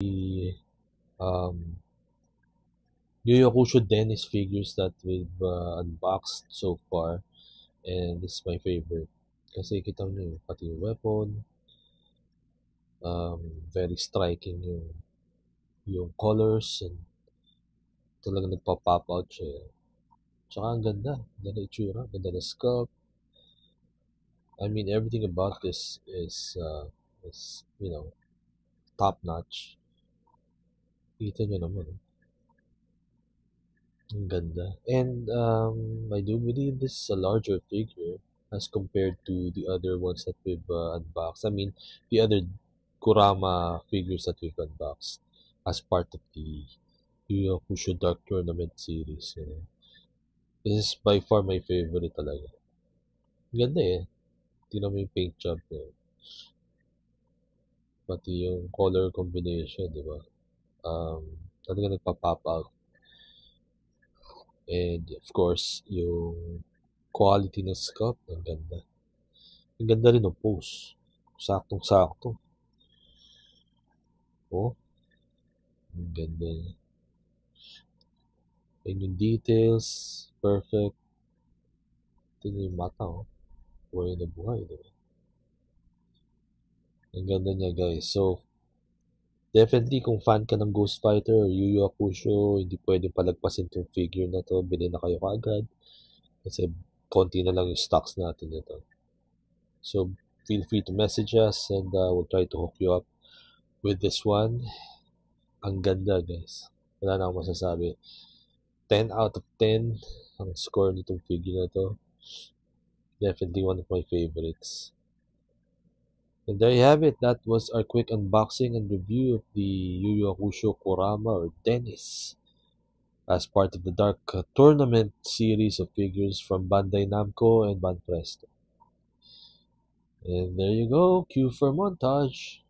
um, Yu Yu Hakusho Dennis figures that we've unboxed so far, and this is my favorite. Kasi kita nyo yung pati yung weapon, very striking yung colors, and talagang nagpa-pop out siya. Tsaka ang ganda, ganda itsura, ganda na sculpt. I mean, everything about this is top notch. Kita nyo naman, ang ganda. And I do believe this is a larger figure as compared to the other ones that we've unboxed. I mean, the other Kurama figures that we've unboxed as part of the Yu Yu Hakusho Dark Tournament series. This is by far my favorite talaga. Ganda eh. Tingnan mo yung paint job niya. Pati yung color combination, di ba? Talaga nagpa-pop out. And of course, yung quality ng sculpt, ang ganda. Ang ganda rin ng pose. Saktong-sakto. Oh, ang ganda. And yung details, perfect. Tingnan yung mata, oh. Buhay na buhay, diba? Ang ganda niya, guys. So, definitely, kung fan ka ng Ghost Fighter or Yu Yu Hakusho, hindi pwedeng palagpasin itong figure na to. Bilhin na kayo kaagad. Kasi konti na lang yung stocks natin nito. So, feel free to message us and we'll try to hook you up with this one. Ang ganda, guys. Wala na akong masasabi. 10 out of 10 ang score nitong figure na to. Definitely one of my favorites. And there you have it. That was our quick unboxing and review of the Yu Yu Hakusho Kurama or Dennis as part of the Dark Tournament series of figures from Bandai Namco and Banpresto. And there you go. Cue for montage.